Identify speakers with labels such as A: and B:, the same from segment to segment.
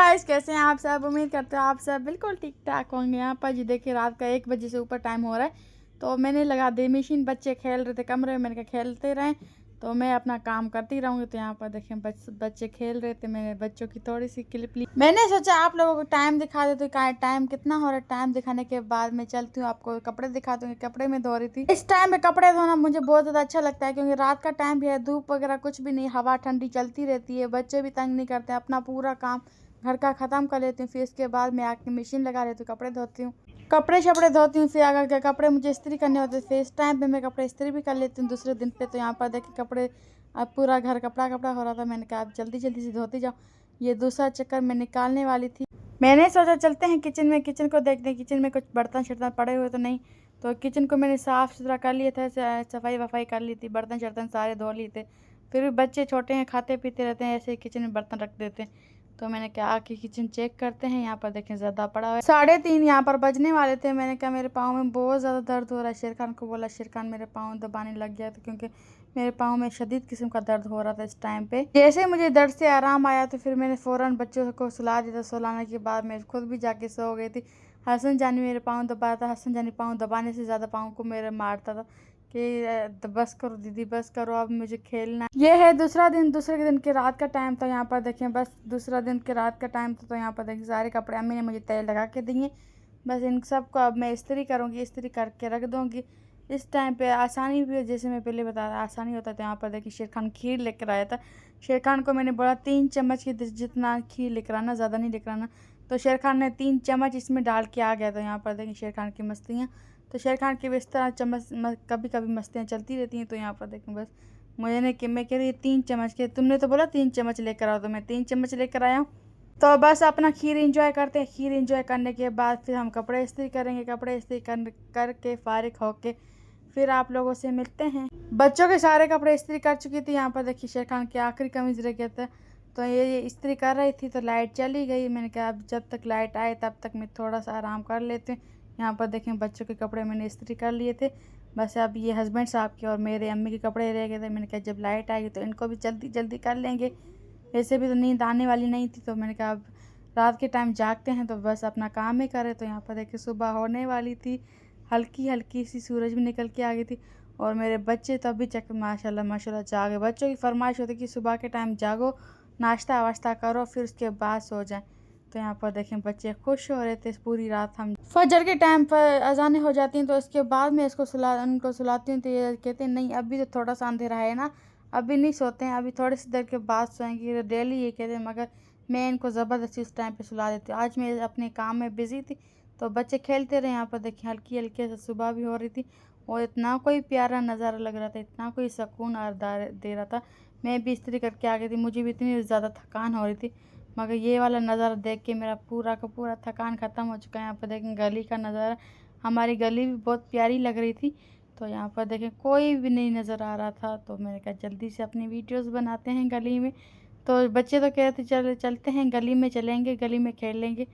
A: Guys, कैसे हैं आप सब। उम्मीद करते हैं आप सब बिल्कुल ठीक ठाक होंगे। यहाँ पर जी देखिए, रात का 1 बजे से ऊपर टाइम हो रहा है, तो मैंने लगा दी मशीन। बच्चे खेल रहे थे कमरे में, मैंने कहा खेलते रहें, तो मैं अपना काम करती रहूँगी। तो यहाँ पर देखें बच्चे खेल रहे थे, मैंने बच्चों की थोड़ी सी क्लिप ली। मैंने सोचा आप लोगों को टाइम दिखा देते, तो टाइम कितना हो रहा है। टाइम दिखाने के बाद मैं चलती हूँ, आपको कपड़े दिखा दूँगी। कपड़े में धो रही थी। इस टाइम में कपड़े धोना मुझे बहुत ज़्यादा अच्छा लगता है, क्योंकि रात का टाइम भी है, धूप वगैरह कुछ भी नहीं, हवा ठंडी चलती रहती है, बच्चे भी तंग नहीं करते। अपना पूरा काम घर का ख़त्म कर लेती हूँ, फिर इसके बाद मैं आके मशीन लगा लेती हूँ, कपड़े धोती हूँ, कपड़े शपड़े धोती हूँ। फिर अगर के कपड़े मुझे इस्त्री करने होते फिर इस टाइम पे मैं कपड़े इस्त्री भी कर लेती हूँ दूसरे दिन पे। तो यहाँ पर देखिए कपड़े, अब पूरा घर कपड़ा कपड़ा हो रहा था। मैंने कहा आप जल्दी जल्दी से धोती जाओ, ये दूसरा चक्कर मैं निकालने वाली थी। मैंने सोचा चलते हैं किचन में, किचन को देखते हैं किचन में कुछ बर्तन शर्तन पड़े हुए तो नहीं। तो किचन को मैंने साफ़ सुथरा कर लिया था, सफाई वफाई कर ली थी, बर्तन शर्तन सारे धो लिए थे। फिर भी बच्चे छोटे हैं, खाते पीते रहते हैं, ऐसे ही किचन में बर्तन रख देते हैं। तो मैंने कहा आके किचन चेक करते हैं। यहाँ पर देखें ज़्यादा पड़ा हुआ है, 3:30 यहाँ पर बजने वाले थे। मैंने कहा मेरे पाँव में बहुत ज़्यादा दर्द हो रहा है। शेरखान को बोला, शेरखान मेरे पाँव दबाने लग गया था, क्योंकि मेरे पाँव में शदीद किस्म का दर्द हो रहा था इस टाइम पे। जैसे मुझे दर्द से आराम आया, तो फिर मैंने फ़ौरन बच्चों को सुला दिया था। सुलाने के बाद मैं खुद भी जाके सो गई थी। हसन जानी मेरे पाँव दबाया था। हसन जानी पाँव दबाने से ज़्यादा पाँव को मेरे मारता था कि बस करो दीदी, बस करो, अब मुझे खेलना है। ये है दूसरा दिन, दूसरे दिन के रात का टाइम था। यहाँ पर देखें, बस दूसरा दिन के रात का टाइम था। तो यहाँ पर देखें सारे कपड़े अम्मी ने मुझे तय लगा के दिए। बस इन सब को अब मैं इस्त्री करूँगी, इस्त्री करके रख दूँगी। इस टाइम पे आसानी भी है, जैसे मैं पहले बताया आसानी होता था। यहाँ पर देखिए शेरखान खीर लेकर आया था। शेरखान को मैंने बोला 3 चम्मच की जितना खीर लेकर आना, ज़्यादा नहीं लेकर आना। तो शेरखान ने 3 चम्मच इसमें डाल के आ गया। तो यहाँ पर देखिए शेरखान की मस्तियाँ। तो शेरखान की भी इस तरह कभी कभी मस्तियाँ चलती रहती हैं। तो यहाँ पर देखें बस मुझे नहीं कि मैं कह रही 3 चम्मच के, तुमने तो बोला 3 चम्मच लेकर आओ, तो मैं 3 चम्मच लेकर आया हूँ। तो बस अपना खीर एंजॉय करते हैं। खीर एंजॉय करने के बाद फिर हम कपड़े इस्त्री करेंगे। कपड़े इस्त्री करके फारिग होके फिर आप लोगों से मिलते हैं। बच्चों के सारे कपड़े इस्त्री कर चुकी थी। यहाँ पर देखिए शेरखान की आखिरी कमीज रह गया था, तो ये इस्त्री कर रही थी, तो लाइट चली गई। मैंने कहा अब जब तक लाइट आए तब तक मैं थोड़ा सा आराम कर लेती हूँ। यहाँ पर देखें बच्चों के कपड़े मैंने इस्त्री कर लिए थे। बस अब ये हस्बैंड साहब के और मेरे अम्मी के कपड़े रह गए थे। मैंने कहा जब लाइट आएगी तो इनको भी जल्दी जल्दी कर लेंगे, वैसे भी तो नींद आने वाली नहीं थी। तो मैंने कहा अब रात के टाइम जागते हैं तो बस अपना काम ही करें। तो यहाँ पर देखिए सुबह होने वाली थी, हल्की हल्की सी सूरज भी निकल के आ गई थी। और मेरे बच्चे तो अभी चक माशाल्लाह माशाल्लाह जागे। बच्चों की फरमाइश होती है कि सुबह के टाइम जागो, नाश्ता वाश्ता करो, फिर उसके बाद सो जाएं। तो यहाँ पर देखें बच्चे खुश हो रहे थे। पूरी रात हम फजर के टाइम पर अजानें हो जाती हैं, तो इसके बाद मैं उनको सुलाती हूँ। तो ये कहते हैं नहीं अभी तो थोड़ा सा अंधेरा है ना, अभी नहीं सोते हैं, अभी थोड़ी सी देर के बाद सोएंगे। डेली ये कहते हैं, मगर मैं इनको ज़बरदस्ती उस टाइम पे सुला देती हूँ। आज मैं अपने काम में बिज़ी थी, तो बच्चे खेलते रहे। यहाँ पर देखिए हल्की हल्की से सुबह भी हो रही थी, और इतना कोई प्यारा नज़ारा लग रहा था, इतना कोई सुकून और दे रहा था। मैं भी इस्त्री करके आ गई थी, मुझे भी इतनी ज़्यादा थकान हो रही थी, मगर ये वाला नज़ारा देख के मेरा पूरा का पूरा थकान ख़त्म हो चुका है। यहाँ पर देखें गली का नज़ारा, हमारी गली भी बहुत प्यारी लग रही थी। तो यहाँ पर देखें कोई भी नहीं नज़र आ रहा था। तो मैंने कहा जल्दी से अपनी वीडियोज़ बनाते हैं गली में। तो बच्चे तो कह रहे थे चलते हैं गली में, चलेंगे गली में खेल लेंगे।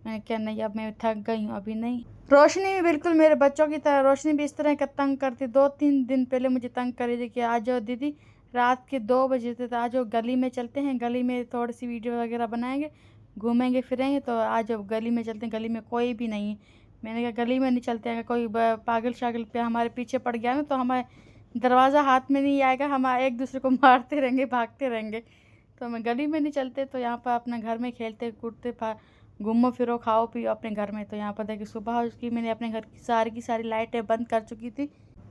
A: मैंने कहा नहीं, अब मैं थक गई हूँ, अभी नहीं। रोशनी भी बिल्कुल मेरे बच्चों की तरह, रोशनी भी इस तरह का तंग करती। 2-3 दिन पहले मुझे तंग करी थी कि आ जाओ दीदी, रात के 2 बजे थे, तो आ जाओ गली में चलते हैं, गली में थोड़ी सी वीडियो वगैरह बनाएंगे, घूमेंगे फिरेंगे। तो आ जाओ गली में चलते हैं, गली में कोई भी नहीं है। मैंने कहा गली में नहीं चलते हैं, कोई पागल शागल पे हमारे पीछे पड़ गया ना, तो हमारे दरवाज़ा हाथ में नहीं आएगा, हम एक दूसरे को मारते रहेंगे, भागते रहेंगे। तो मैं गली में नहीं चलते, तो यहाँ पर अपने घर में खेलते कूदते घूमो फिरो, खाओ पियो अपने घर में। तो यहाँ पर देखिए सुबह उसकी मैंने अपने घर की सारी लाइटें बंद कर चुकी थी।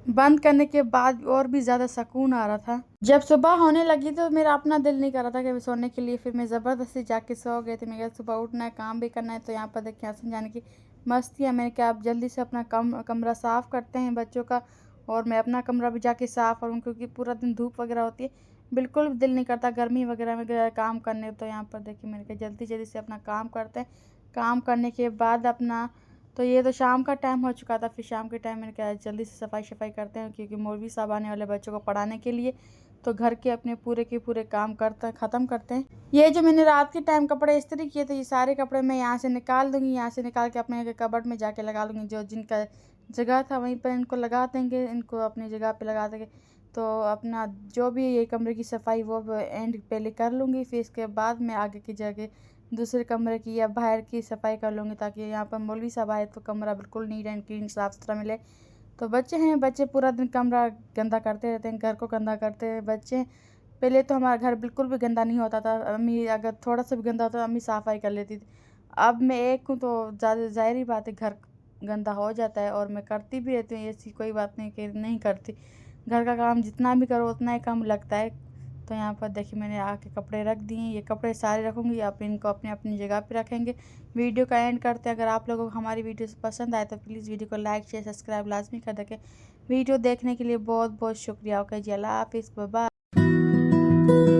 A: बंद करने के बाद और भी ज़्यादा सुकून आ रहा था। जब सुबह होने लगी तो मेरा अपना दिल नहीं कर रहा था कि सोने के लिए, फिर मैं ज़बरदस्ती जाके सो गई थी। मैं कहा सुबह उठना है, काम भी करना है। तो यहाँ पर देखिए हसन जाने की मस्ती है। मैंने कहा आप जल्दी से अपना कमरा साफ़ करते हैं बच्चों का, और मैं अपना कमरा भी जाके साफ़ करूँ, क्योंकि पूरा दिन धूप वगैरह होती है, बिल्कुल भी दिल नहीं करता गर्मी वगैरह में काम करने। तो यहाँ पर देखिए मैंने कहा जल्दी जल्दी से अपना काम करते हैं। काम करने के बाद अपना, तो ये तो शाम का टाइम हो चुका था। फिर शाम के टाइम मैंने कहा जल्दी से सफाई करते हैं, क्योंकि मौलवी साहब आने वाले बच्चों को पढ़ाने के लिए। तो घर के अपने पूरे के पूरे काम ख़त्म करते हैं। ये जो मैंने रात के टाइम कपड़े इस्त्री किए थे, ये सारे कपड़े मैं यहाँ से निकाल दूँगी। यहाँ से निकाल के अपने कबर्ड में जाके लगा लूँगी। जो जिनका जगह था वहीं पर इनको लगा देंगे, इनको अपनी जगह पे लगा देंगे। तो अपना जो भी ये कमरे की सफाई वो एंड पहले कर लूँगी, फिर इसके बाद मैं आगे की जगह दूसरे कमरे की या बाहर की सफाई कर लूँगी, ताकि यहाँ पर मौलवी साहब आए तो कमरा बिल्कुल नीट एंड क्लीन साफ़ सुथरा मिले। तो बच्चे हैं, बच्चे पूरा दिन कमरा गंदा करते रहते हैं, घर को गंदा करते हैं बच्चे। पहले तो हमारा घर बिल्कुल भी गंदा नहीं होता था, अम्मी अगर थोड़ा सा भी गंदा होता तो अम्मी सफाई कर लेती थी। अब मैं एक हूँ तो ज़्यादा ज़ाहिर ही बात है घर गंदा हो जाता है, और मैं करती भी रहती हूँ, ऐसी कोई बात नहीं कि नहीं करती। घर का काम जितना भी करो उतना ही कम लगता है। तो यहाँ पर देखिए मैंने आके कपड़े रख दिए, ये कपड़े सारे रखूँगी, आप इनको अपनी अपनी जगह पे रखेंगे। वीडियो का एंड करते हैं। अगर आप लोगों को हमारी वीडियो पसंद आए तो प्लीज़ वीडियो को लाइक शेयर सब्सक्राइब लाजमी कर दें। वीडियो देखने के लिए बहुत बहुत शुक्रिया। ओके जी, अल्लाह हाफिज़, बाय बाय।